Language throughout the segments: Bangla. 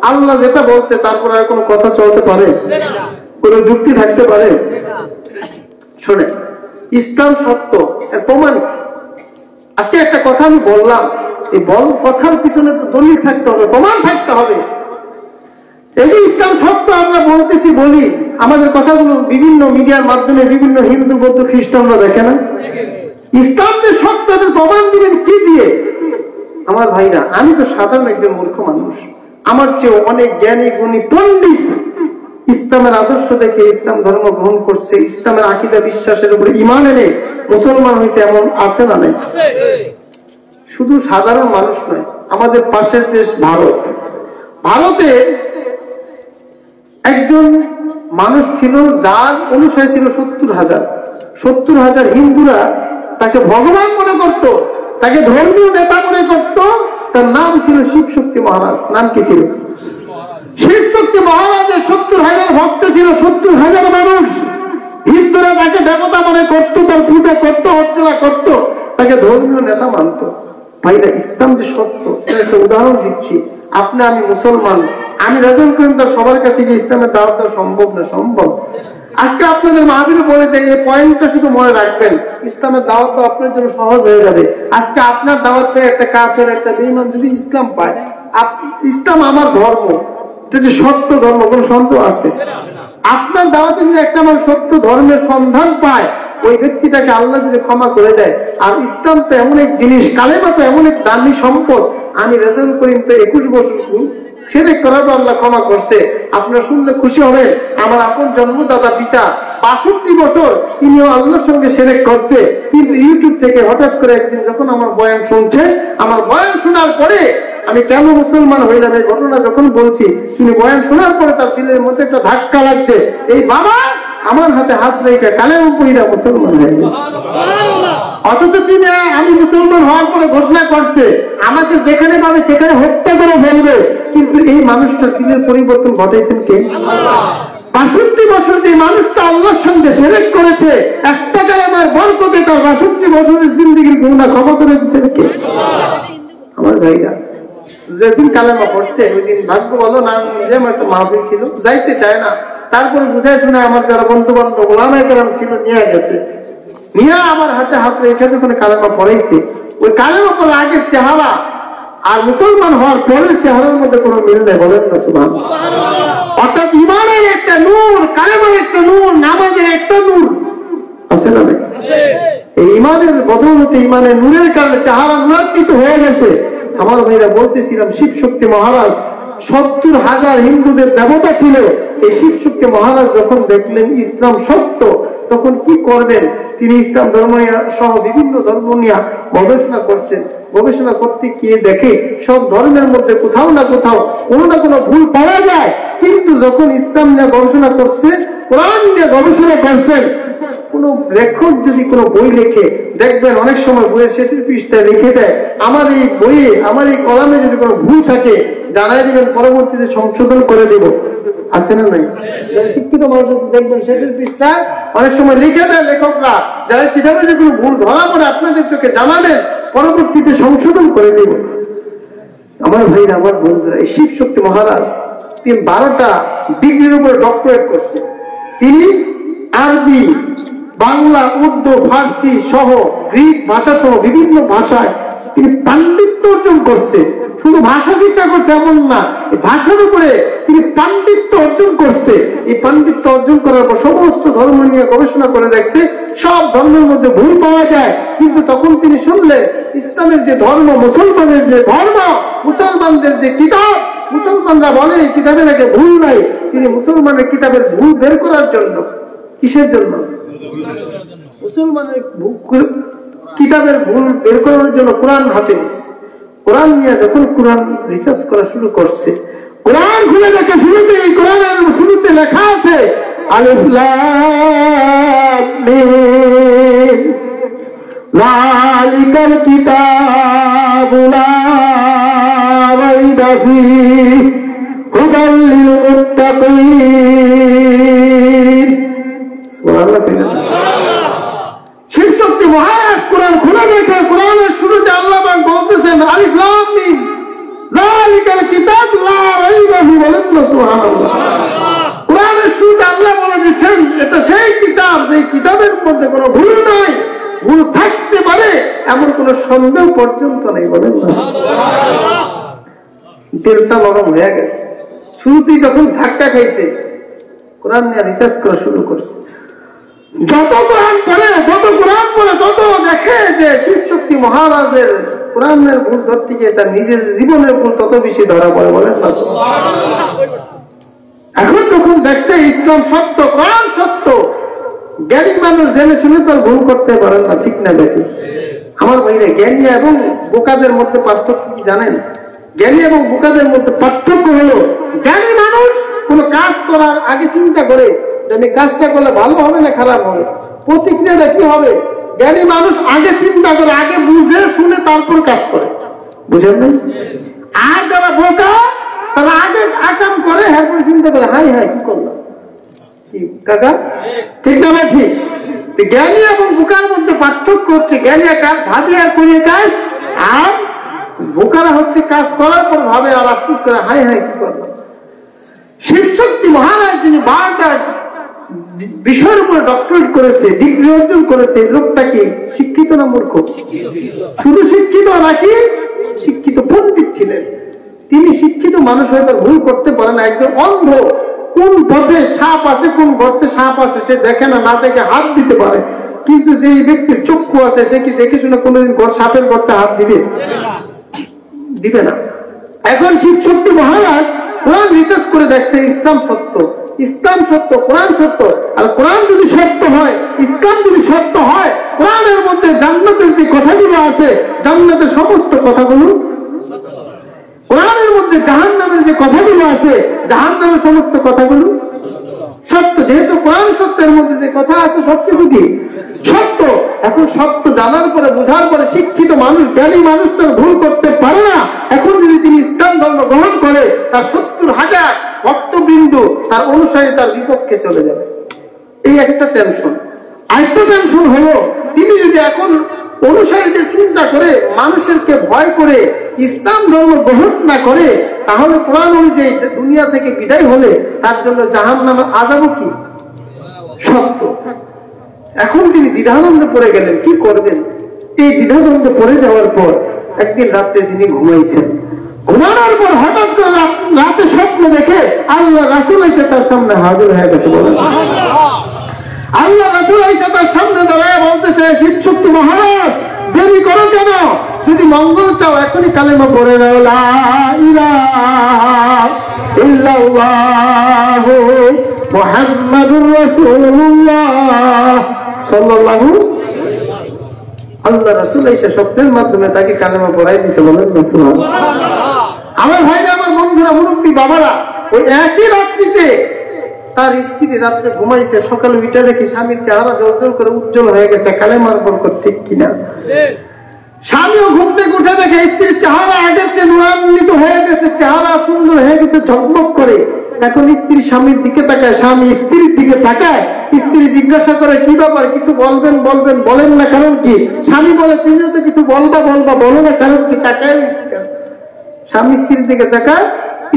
আল্লাহ যেটা বলছে তারপর আর কোনো কথা চলতে পারে, কোনো যুক্তি থাকতে পারে? শোনে, ইসলাম সত্য, এর প্রমাণ। আজকে একটা কথা আমি বললাম, এই কথার পিছনে তো দলিল থাকতে হবে, প্রমাণ থাকতে হবে। এই যে ইসলাম সত্য আমরা বলতেছি, বলি, আমাদের কথাগুলো বিভিন্ন মিডিয়ার মাধ্যমে বিভিন্ন হিন্দু, বৌদ্ধ, খ্রিস্টানরা দেখে না? ইসলাম যে সত্য, তাদের প্রমাণ দিবেন কি দিয়ে? আমার ভাইরা, আমি তো সাধারণ একজন মূর্খ মানুষ, আমার চেয়ে অনেক জ্ঞানী গুণী পণ্ডিত ইসলামের আদর্শ দেখে ইসলাম ধর্ম গ্রহণ করছে, ইসলামের আকীদা বিশ্বাসের উপরে ঈমান এনে মুসলমান হয়েছে, এমন আছে না নাই? শুধু সাধারণ মানুষ নয়, আমাদের পাশের দেশ ভারত, ভারতে একজন মানুষ ছিল যার অনুসারী ছিল 70,000 হিন্দুরা তাকে ভগবান মনে করত, তাকে ধর্মীয় নেতা মনে করত। তার নাম ছিল শিব শক্তি মহারাজ। নাম কি ছিল? শিব শক্তি মহারাজের 70,000 ভক্ত ছিল, 70,000 মানুষ। হিন্দুরা তাকে দেবতা মনে করত, তার পূজা করত, অর্চনা করত, তাকে ধর্মীয় নেতা মানত। ভাইরা, ইসলাম যে সত্য, একটা উদাহরণ দিচ্ছি। আপনি, আমি মুসলমান, আমি রেজন করেন তার সবার কাছে গিয়ে ইসলামের দাওয়াত দেওয়া সম্ভব না? সম্ভব। আজকে আপনাদের মাহফিলে বলে যে এই পয়েন্টটা শুধু মনে রাখবেন, ইসলামের দাওয়াত দেওয়া আপনার জন্য সহজ হয়ে যাবে। আজকে আপনার দাওয়াত পেয়ে একটা কাফের, একটা বেঈমান যদি ইসলাম পায়, ইসলাম আমার ধর্ম, এটা যে সত্য ধর্ম, কোন সন্দেহ আছে? আপনার দাওয়াতে যদি একটা আমার সত্য ধর্মের সন্ধান পায়, ওই ব্যক্তিটাকে আল্লাহ যদি ক্ষমা করে দেয়। আর ইসলাম তো এমন এক জিনিস, কালেমা তো এমন এক দামি সম্পদ। আমি রেজাল্ট করি তো 21 বছর শিরক করার পর আল্লাহ ক্ষমা করছে। আপনারা শুনলে খুশি হবে, আমার আপন জন্মদাতা পিতা 62 বছর তিনিও আল্লাহর সঙ্গে শিরক করছে, কিন্তু ইউটিউব থেকে হঠাৎ করে একদিন যখন আমার বয়ান শুনছে, আমার বয়ান শোনার পরে আমি কেন মুসলমান হইলাম এই ঘটনা যখন বলছি, তিনি বয়ান শোনার পরে তার দিলের মধ্যে একটা ধাক্কা লাগছে, এই বাবা আমার হাতে হাত রেখে কালেমা পড়িরা মুসলমান হয়ে গেছে। অথচ তিনি আমি মুসলমান হওয়ার পরে ঘোষণা করছে আমাকে যেখানে পাবে সেখানে হত্যা করে ফেলবে, কিন্তু এই মানুষটা দিলের পরিবর্তন ঘটাইছেন কে? 62 বছর যে মানুষটা আল্লাহর সঙ্গে শিরক করেছে, একটা কালেমার বরকতে তার 62 বছরের জিন্দেগির গুনাহ ক্ষমা করে দিয়েছেন কে? আমার ভাইরা, যেদিন কালেমা পড়ছে ওই দিন ভাগ্য বলো না, যে আমার একটা মাহফিল ছিল, যাইতে চায় না। তারপরে বুঝাই শুনে আমার যারা বন্ধু বান্ধব ওলামায়ে কেরাম ছিল নিয়ে গেছে, নিয়ে আমার হাতে হাত রেখে যখন কালেমা পড়াইছে, ওই কালেমা পড়ার আগের চেহারা আর মুসলমান হওয়ার পরের চেহারার মধ্যে কোনো মিল নেই। বলেন না সুবহানাল্লাহ। অর্থাৎ ইমানের একটা নূর, কালেমার একটা নূর, নামাজের একটা নূর আছে না? এই ইমানের বদৌলতে, ইমানের নূরের কারণে চেহারা নূরান্বিত হয়ে গেছে। আমার ভাইরা, বলতেছিলাম শিব শক্তি মহারাজ 70,000 হিন্দুদের দেবতা ছিল। এই শিব শক্তি মহারাজ যখন দেখলেন ইসলাম সত্য, তখন কি করবেন? তিনি ইসলাম ধর্ম সহ বিভিন্ন ধর্ম নিয়ে গবেষণা করছেন। গবেষণা করতে গিয়ে দেখে সব ধর্মের মধ্যে কোথাও না কোথাও কোনো না কোনো ভুল পাওয়া যায়, কিন্তু যখন ইসলাম নিয়ে গবেষণা করছে, কোরআন নিয়ে গবেষণা করছেন, কোন লেখক যদি কোনো বই লেখে, দেখবেন অনেক সময় বইয়ের শেষের পৃষ্ঠায় লিখে দেয় আমার এই বইয়ে, আমার এই কলামে যদি কোনো ভুল থাকে জানাই দিবেন, পরবর্তীতে সংশোধন করে দেব। আছে না নাই? শিক্ষিত মানুষ আছে, দেখবেন শেষের পৃষ্ঠায় অনেক সময় লিখে দেয় লেখকরা, যারা কিভাবে যদি কোনো ভুল ধরা পড়ে আপনাদের চোখে জানাবেন, পরবর্তীতে সংশোধন করে দেব। আমার ভাইরা, আমার বন্ধুরা, এই শিব শক্তি মহারাজ তিনি 12টা ডিগ্রির উপর ডক্টরেট করছে। তিনি আরবি, বাংলা, উর্দু, ফার্সি সহ গ্রিক ভাষা সহ বিভিন্ন ভাষায় তিনি পাণ্ডিত্য অর্জন করছে। শুধু ভাষা শিক্ষা করছে এমন না, ভাষার উপরে তিনি পাণ্ডিত্য অর্জন করছে। এই পাণ্ডিত্য অর্জন করার পর সমস্ত ধর্ম নিয়ে গবেষণা করে দেখছে, সব ধর্মের মধ্যে ভুল পাওয়া যায়। কিন্তু তখন তিনি শুনলেন ইসলামের যে ধর্ম, মুসলমানের যে ধর্ম, মুসলমানদের যে কিতাব, মুসলমানরা বলে এই কিতাবে নাকি ভুল নাই। তিনি মুসলমানের কিতাবের ভুল বের করার জন্য, কিসের জন্য? মুসলমানের কিতাবের ভুল বের করার জন্য কোরআন হাতে নিচ্ছে। কোরআন নিয়ে যখন কোরআন রিসার্চ করা শুরু করছে, কোরআন খুলে দেখে শুরুতে, এই কোরআনের শুরুতে লেখা আছে আলিফ লাম মিম যালিকাল কিতাবু লা রাইবা ফীহি হুদাল লিল মুত্তাকিন। সুবহানাল্লাহ। শিব শক্তি মহারাজ কোরআন খুলে দেখে কোরআনের শুরুতে আল্লাহ পাক বলতেছেন আলিফ লাম মিম যালিকাল কিতাবু লা রাইবা ফীহি কোনো ভুল নয়, ভুল থাকতে পারে এমন কোন সন্দেহ পর্যন্ত নেই। বলেন দিলটা নরম হয়ে গেছে। শুরুতেই যখন ধাক্কা খাইছে কোরআন নিয়ে রিসার্চ করা শুরু করছে। যত কোরআন পড়ে তত দেখে যে শিবশক্তি মহারাজের কোরআনের ভুল ধরতে গিয়ে তার নিজের জীবনের ভুল তত বেশি ধরা পড়ে। বলেন না? এখন যখন দেখছে ইসলাম সত্য, কোরআন সত্য, জ্ঞানী মানুষ জেনে শুনে তো ভুল করতে পারেন না, ঠিক না দেখি? আমার ভাইরা, জ্ঞানী এবং বোকাদের মধ্যে পার্থক্য কি জানেন? জ্ঞানী এবং বোকাদের মধ্যে পার্থক্য হলো, জ্ঞানী মানুষ কোন কাজ করার আগে চিন্তা করে যে কাজটা করলে ভালো হবে না খারাপ হবে, প্রতিক্রিয়াটা কি হবে। জ্ঞানী মানুষ আগে চিন্তা করে, আগে বুঝে শুনে তারপর কাজ করে। বুঝেন না? আর যারা বোকা তারা আগে আকাম করে, এরপরে চিন্তা করে হাই হাই কি করলাম, কি কাকা ঠিক না? ঠিক। জ্ঞানী এবং বোকার মধ্যে পার্থক্য হচ্ছে, জ্ঞানী কাজ ভাবিয়া করিয়ে কাজ, আর বোকারা হচ্ছে কাজ করার পর ভাবে আর আফসোস করে হাই হাই কি করলাম। শিবশক্তি মহারাজ যিনি 12টা বিষয়ের উপরে ডক্টরেট করেছে, ডিগ্রি অর্জন করেছে, লোকটা কি শিক্ষিত না মূর্খ? শুধু শিক্ষিত নাকি শিক্ষিত পণ্ডিত ছিলেন। তিনি শিক্ষিত মানুষ হয়ে তার ভুল করতে পারে না। একজন অন্ধ কোন পথে সাপ আছে, কোন গর্তে সাপ আছে সে দেখে না, না দেখে হাত দিতে পারে, কিন্তু যে ব্যক্তির চক্ষু আছে সে কি দেখে শুনে কোনোদিন সাপের গর্তে হাত দিবে না। এখন শিবশক্তি মহারাজ কোরআন রিসার্চ করে দেখছে ইসলাম সত্য, ইসলাম সত্য, কোরআন সত্য। আর কোরআন যদি সত্য হয়, ইসলাম যদি সত্য হয়, কোরআনের মধ্যে জান্নাতের যে কথাগুলো আছে, জান্নাতের সমস্ত কথাগুলো, কোরআনের মধ্যে জাহান্নামের যে কথাগুলো আছে, জাহান্নামের সমস্ত কথাগুলো সত্য। যেহেতু কোরআন সত্যের মধ্যে যে কথা আছে সবকিছু কি সত্য। এখন সত্য জানার পরে, বোঝার পরে শিক্ষিত মানুষ, জ্ঞানী মানুষ তো ভুল করতে পারে না। এখন যদি তিনি ইসলাম ধর্ম গ্রহণ করে, তার 70,000 ভক্তবৃন্দু তার অনুসারী তার বিপক্ষে চলে যাবে। এই একটা টেনশন। আরেকটা টেনশন হলো, তিনি যদি এখন অনুসারীদের চিন্তা করে, মানুষেরকে ভয় করে ইসলাম ধর্ম গ্রহণ না করে, তাহলে কোরআন অনুযায়ী দুনিয়া থেকে বিদায় হলে তার জন্য জাহান্নামের আযাবও কি সত্য। এখন তিনি দ্বিধাদ্বন্দ্বে পড়ে গেলেন, কি করবেন। এই দ্বিধাদ্বন্দ্বে পড়ে যাওয়ার পর একদিন রাত্রে তিনি ঘুমাইছেন। ঘুমানোর পর হঠাৎ করে রাতে স্বপ্ন দেখে আল্লাহ রাসূল এসে তার সামনে হাজির হয়ে গেছে। বলেন আল্লাহ রাসূল এসে তার সামনে দাঁড়ায় বলতেছে, শিবশক্তি মহারাজ দেরি করো কেন? যদি মঙ্গল চাও এখনই কালেমা পড়ে নাও, লা ইলাহা ইল্লাল্লাহু মুহাম্মাদুর রাসূলুল্লাহ সাল্লাল্লাহু। আল্লাহ রাসূল এসে স্বপ্নের মাধ্যমে তাকে কালেমা পড়াই দিয়েছে। বলেন সুবহানাল্লাহ। আমার ভাইরা, আমার বন্ধুরা, মুরব্বী বাবারা, ওই একই রাত্রিতে তার স্ত্রী রাত্রে ঘুমাইছে, সকালে উঠে দেখি স্বামীর চেহারা জলজল করে উজ্জ্বল হয়ে গেছে। কালেমার বরকত, ঠিক কিনা? স্বামীও ঘুম থেকে উঠে দেখে স্ত্রীর চেহারা আগের চেয়ে নূরান্বিত হয়ে গেছে, চেহারা সুন্দর হয়ে গেছে, ঝকমক করে। এখন স্ত্রী স্বামীর দিকে তাকায়, স্বামী স্ত্রীর দিকে তাকায়। স্ত্রী জিজ্ঞাসা করে, কি ব্যাপার, কিছু বলবেন? বলেন না, কারণ কি? স্বামী বলে, তুমিও তো কিছু বলবা, বলো না, কারণ কি? তাকায় স্বামী স্ত্রীর দিকে তাকায়,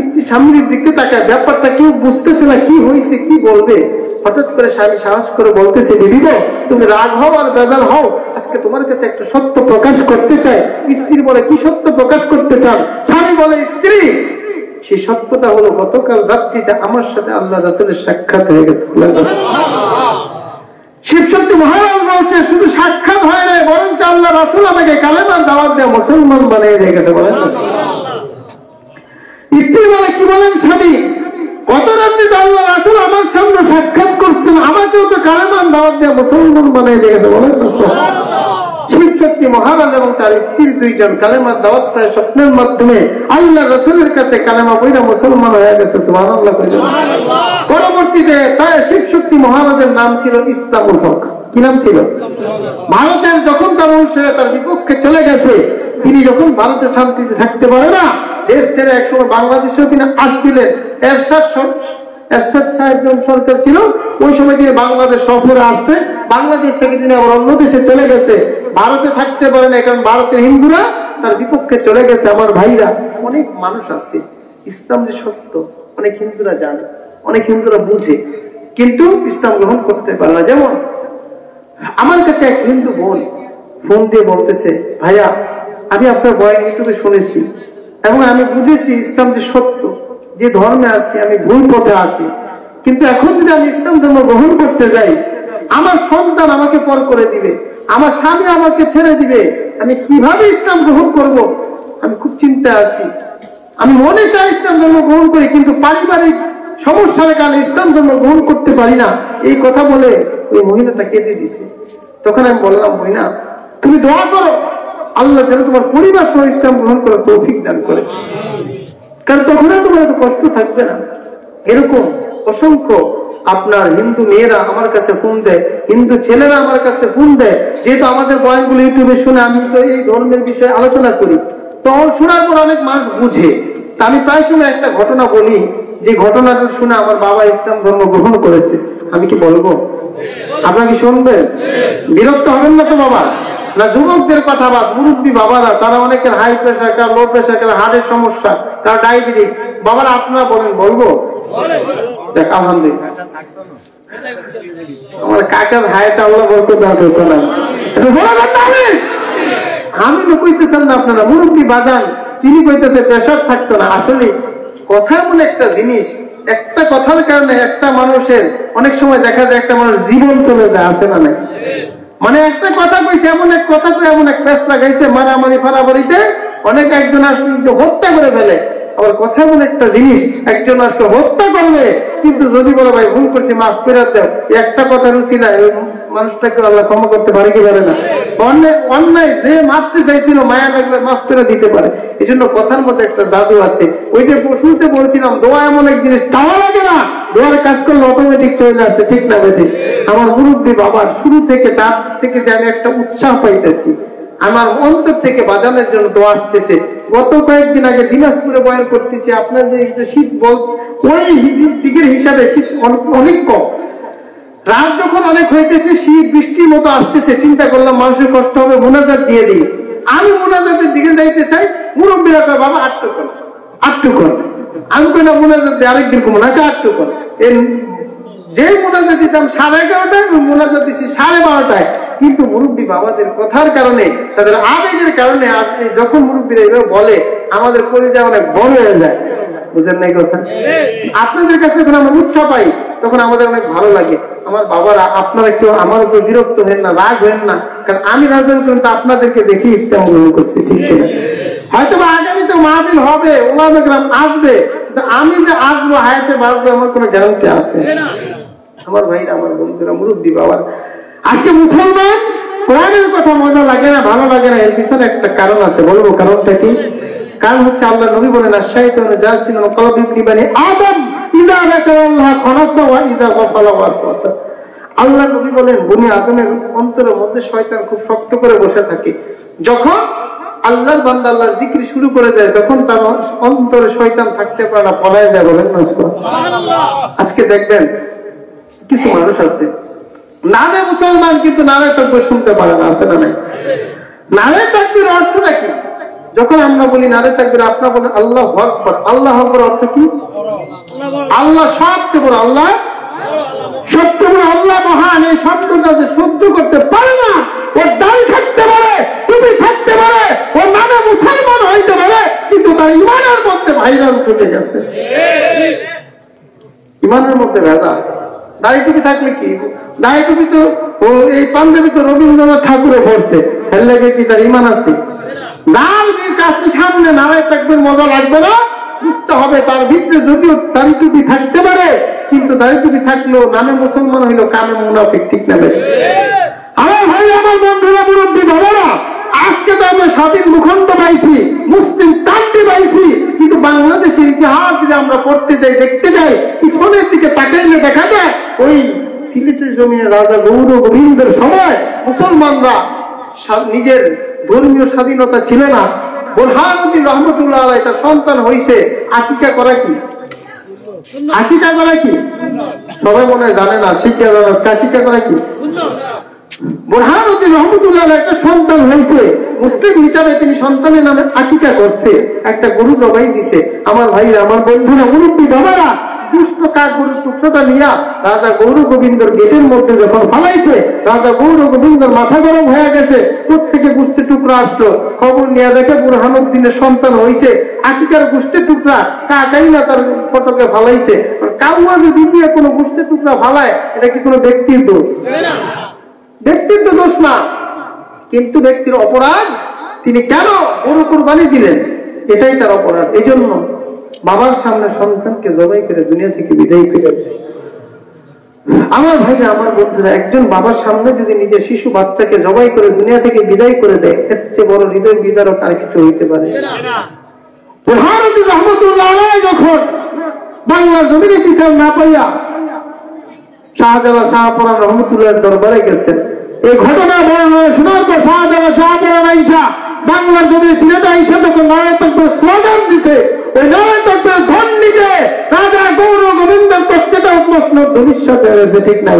স্ত্রী স্বামীর দিকে তাকায়। ব্যাপারটা কেউ বুঝতেছে না, কি হয়েছে, কি বলবে। হঠাৎ করে স্বামী সাহস করে বলতেছে, দিদি গো, তুমি রাগ হও আর বেজার হও, আজকে তোমার কাছে একটা সত্য প্রকাশ করতে চাই। স্ত্রী বলে, কি সত্য প্রকাশ করতে চান? স্বামী বলে, স্ত্রী, সেই সত্যটা হলো গতকাল রাত্রিতে আমার সাথে আল্লাহ রাসূলের সাক্ষাৎ হয়ে গেছে। শিবশক্তি মহারাজ বলছে, শুধু সাক্ষাৎ হয় নাই, বরঞ্চ আল্লাহ রাসূল আমাকে কালেমার দাওয়াত দিয়ে মুসলমান বানিয়ে রেখেছে। বলেন স্ত্রী বলে, কি বলেন স্বামী, কত রাত্রিতে আল্লাহ রাসূল আমার সামনে সাক্ষাৎ করছেন, আমাকেও তো কালেমার দাওয়াত দিয়ে মুসলমান বানিয়ে রেখেছে। বলেন শিবশক্তি মহারাজ এবং তার স্ত্রী দুইজন কালেমার দাওয়াত পায় স্বপ্নের মাধ্যমে আল্লাহ রাসূলের কাছে কালেমা পড়ে মুসলমান হয়ে গেছে। সুবহানাল্লাহ। পরবর্তীতে তার শিবশক্তি মহারাজের নাম ছিল ইসলামুল হক। কি নাম ছিল? ভারতের যখন তার অনুসারে তার বিপক্ষে চলে গেছে, তিনি যখন ভারতে শান্তিতে থাকতে পারে না, দেশ ছেড়ে একসময় বাংলাদেশেও তিনি আসছিলেন। এরশাদ সাহেব সরকার ছিল, ওই সময় তিনি বাংলাদেশ সফরে আসছে। বাংলাদেশ থেকে তিনি আবার অন্য দেশে চলে গেছে, ভারতে থাকতে পারে না, কারণ ভারতের হিন্দুরা তার বিপক্ষে চলে গেছে। আমার ভাইরা, অনেক মানুষ আছে ইসলাম যে সত্য, অনেক হিন্দুরা জানে, অনেক হিন্দুরা বুঝে, কিন্তু ইসলাম গ্রহণ করতে পারে না। যেমন আমার কাছে এক হিন্দু বোন ফোন দিয়ে বলতেছে, ভাইয়া আমি আপনার বয়ান ইউটিউবে শুনেছি এবং আমি বুঝেছি ইসলাম যে সত্য, যে ধর্মে আছি আমি ভুল পথে আছি, কিন্তু এখন যদি আমি ইসলাম ধর্ম গ্রহণ করতে যাই আমার সন্তান আমাকে পর করে দিবে, আমার স্বামী আমাকে ছেড়ে দিবে, আমি কিভাবে ইসলাম গ্রহণ করব? আমি খুব চিন্তায় আছি। আমি মনে চাই ইসলাম ধর্ম গ্রহণ করি, কিন্তু পারিবারিক সমস্যার কারণে ইসলাম ধর্ম গ্রহণ করতে পারি না। এই কথা বলে ওই মহিলাটা কেঁদে দিছে। তখন আমি বললাম, মহিলা তুমি দোয়া করো আল্লাহ যেন তোমার পরিবার সহ ইসলাম গ্রহণ করার তৌফিক দান করে, কারণ তখন তোমার এত কষ্ট থাকবে না। এরকম অসংখ্য আপনার হিন্দু মেয়েরা আমার কাছে ফোন দেয়, হিন্দু ছেলেরা আমার কাছে ফোন দেয়, যেহেতু আমাদের বয়ানগুলো ইউটিউবে শুনে আমি তো এই ধর্মের বিষয়ে আলোচনা করি, তো শোনার পর অনেক মানুষ বুঝে। তা আমি প্রায় সময় একটা ঘটনা বলি, যে ঘটনাটা শুনে আমার বাবা ইসলাম ধর্ম গ্রহণ করেছে। আমি কি বলবো? আপনারা কি শুনবেন? বিরক্ত হবেন না তো বাবা? না যুবকদের কথা বাদ, মুরব্বী বাবারা, তারা অনেকের হাই প্রেশার, কার লো প্রেশার, কার হার্টের সমস্যা, কার ডায়াবেটিস, বাবারা আপনারা বলেন বলবো? দেখ আলহামদুলিল্লাহ আমার কাকার হাইটা আল্লাহ বলতে দেওয়া হতো না। আমি তো কইতেছেন না আপনারা মুরব্বী বাজান, তিনি কইতেছে প্রেশার থাকতো না। আসলে কথা এমন একটা জিনিস, একটা কথার কারণে একটা মানুষের অনেক সময় দেখা যায় একটা মানুষ জীবন চলে যায়, আছে না নাই? মানে একটা কথা কইছে, এমন এক কথা কই এমন এক প্যাঁচ লাগাইছে, মারামারি ফারামারিতে অনেক একজন আসলে হত্যা করে ফেলে। আবার কথা এমন একটা জিনিস, একজন আসলে হত্যা করবে, কিন্তু যদি বলে ভাই ভুল করছি মাফ করে দেও, একটা কথা রুচি নাই, ওই মানুষটাকে আল্লাহ ক্ষমা করতে পারে কি পারে না? অন্যায় যে মারতে চাইছিল মায়া লাগলে মাফ করে দিতে পারে। এই জন্য কথার মধ্যে একটা জাদু আছে। ওই যে শুরুতে বলছিলাম দোয়া এমন এক জিনিস, চাওয়া লাগে না, দোয়ার কাজ করলে অটোমেটিক চলে আসছে, ঠিক না বেঠিক? আমার মুরব্বী বাবার শুরু থেকে তার থেকে যে আমি একটা উৎসাহ পাইতেছি, আমার অন্তর থেকে বাজানোর জন্য দোয়া আসতেছে। গত কয়েকদিন আগে দিনাজপুরে বয়ান করতেছি, আপনার যে শীত বল ওই দিকের হিসাবে শীত অনেক কম, রাত যখন অনেক হইতেছে, শীত বৃষ্টির মতো আসতেছে, চিন্তা করলাম মানুষের কষ্ট হবে, মোনাজাত দিয়ে দিই। আমি মোনাজাতের দিকে যাইতে চাই, মুরব্বীরা কয় বাবা আটটু কর, আটটু কর। আমি কই না মোনাজাত দিয়ে আরেকদিন কমো না, আটটু কর। যে মোনাজাত দিতাম 11:30টায়, মোনাজাত দিচ্ছি 12:30টায়। কিন্তু মুরব্বী বাবাদের কথার কারণে, তাদের আবেগের কারণে যখন মুরব্বীরা এভাবে বলে আমাদের কলিজা অনেক বড় হয়ে যায়। বুঝেন না এই কথা? আপনাদের কাছে যখন আমরা উৎসাহ পাই তখন আমাদের অনেক ভালো লাগে। আমার বাবারা, আপনারা কেউ আমার উপর বিরক্ত হেন না, রাগ হেন না, কারণ আমি রাজন কিন্তু আপনাদেরকে দেখি ইসলাম গ্রহণ করছি, ঠিক কিনা? হয়তো আগামীতে মাহফিল হবে, ওলামা কেরাম আসবে, আমি যে আসবো হায়াতে বাঁচবো আমার কোনো গ্যারান্টি আছে? আমার ভাইরা, আমার বন্ধুরা, মুরব্বী বাবার, আজকে মুসলমান কোরআনের কথা মজা লাগে না, ভালো লাগে না, এর পিছনে একটা কারণ আছে। বলবো কারণটা কি? কারণ হচ্ছে আল্লাহ নবী বলেন, আশ-শাইতানু জাসিমুন কলবি ইবনি বানি আদম ইযা যাকারাল্লাহ খালাসা ওয়া ইযা গাফালা ওয়াসওয়াসা। আল্লাহ নবী বলেন, বনি আদমের অন্তরের মধ্যে শয়তান খুব শক্ত করে বসে থাকে। যখন আল্লাহর বান্দা আল্লাহর জিকির শুরু করে দেয়, তখন তার অন্তরে শয়তান থাকতে পারে না, পলায় যায়। বলেন না সুবহানাল্লাহ। আজকে দেখবেন কিছু মানুষ আছে নামে মুসলমান, কিন্তু নারে তাকবীর শুনতে পারে না, আছে না নাই? নারে তাকবীর অর্থটা কি? যখন আমরা বলি নারে তাকবীর, আপনারা বলেন আল্লাহু আকবার। আল্লাহু আকবার অর্থ কি? আল্লাহ সবচেয়ে বড়, আল্লাহ সবচেয়ে বড়, আল্লাহ মহান। এই শব্দটা যে সহ্য করতে পারে না, ওর দাড়ি থাকতে পারে, টুপি থাকতে পারে, ওর নামে মুসলমান হইতে পারে, কিন্তু তার ইমানের মধ্যে ভাইরাস ঢুকে গেছে, ইমানের মধ্যে ভেজাল। দাড়ি টুপি থাকলে কি? দাড়ি টুপি তো এই পাঞ্জাবি তো রবীন্দ্রনাথ ঠাকুরে পড়ছে, হেললে কি তার ইমান আছে? যার কাছে সামনে নারায় তাকবীর মজা লাগবে না, বুঝতে হবে তার ভিতরে যদিও দাড়ি টুপি থাকতে পারে, কিন্তু দাড়ি টুপি থাকলেও নামে মুসলমান হইলো, কামে মুনাফিক, ঠিক না? আমার ভাই, আমার বন্ধুরা, মুরব্বী বাবারা, আজকে তো আমরা স্বাধীন ভূখণ্ড পাইছি, মুসলিম কান্ট্রি পাইছি, কিন্তু বাংলাদেশের ইতিহাস যদি আমরা পড়তে যাই, দেখতে যাই, পিছনের দিকে তাকাইলে দেখা যায় ওই সিলেটের জমিনে রাজা গৌর গোবিন্দের সময় মুসলমানরা নিজের ধর্মীয় স্বাধীনতা ছিল না। বুরহানুদ্দিন রহমতুল্লাহ আলাইহি তার সন্তান হইছে, আকিকা করা কি? আকিকা করা কি? সবাই মনে হয় জানে না, শিক্ষা ব্যবস্থা। আকিকা করা কি? বুরহানুদ্দিন রহমতুল্লাহ আলাইহি একটা সন্তান হয়েছে, মুসলিম হিসাবে তিনি সন্তানের নামে আকিকা করছে, একটা গরু জবাই দিছে। আমার ভাইরা, আমার বন্ধুরা, মুরব্বী বাবারা, পুষ্ট কাকগুলোর টুকরোটা নিয়ে রাজা গৌর গোবিন্দর গেটের মধ্যে যখন ফালাইছে, রাজা গৌর গোবিন্দর মাথা গরম হয়ে গেছে। প্রত্যেকে গোষ্ঠীর টুকরা আসলো, খবর নিয়ে দেখে বুরহানুদ্দিনের সন্তান হয়েছে। আকিকার গোষ্ঠীর টুকরা কাকাই না তার ফটকে ফালাইছে। কাউয়া যদি দিয়ে কোনো গোষ্ঠীর টুকরা ফালায়, এটা কি কোনো ব্যক্তির দোষ? ব্যক্তির তো দোষ না, কিন্তু ব্যক্তির অপরাধ। তিনি কেন গরু কুরবানি দিলেন, এটাই তার অপরাধ। এই জন্য বাবার সামনে সন্তানকে জবাই করে দুনিয়া থেকে বিদায় পেয়েছে। আমার ভাইরা, আমার বন্ধুরা, একজন বাবার সামনে যদি নিজের শিশু বাচ্চাকে জবাই করে দুনিয়া থেকে বিদায় করে দেয়, এর চেয়ে বড় হৃদয় বিদারক আর কিছু হইতে পারে? রহমতুল্লাহ আলাইহি যখন বাংলার জমিনে বিচার না পাইয়া শাহজালাল শাহপরান রহমতুল্লাহর দরবারে গেছেন, এই ঘটনা বর্ণনা শোনার পর শাহজালাল শাহপরান আইসা বাংলার জমিনে সিলেটে আইসা যখন নারায়ণ তত্ত্বের স্লোগান দিতে, ওই নারায়ণ তত্ত্বের ধ্বনিতে রাজা গৌর গোবিন্দের তত্ত্বটা মসনদ ভবিষ্যতে হয়েছে, ঠিক না?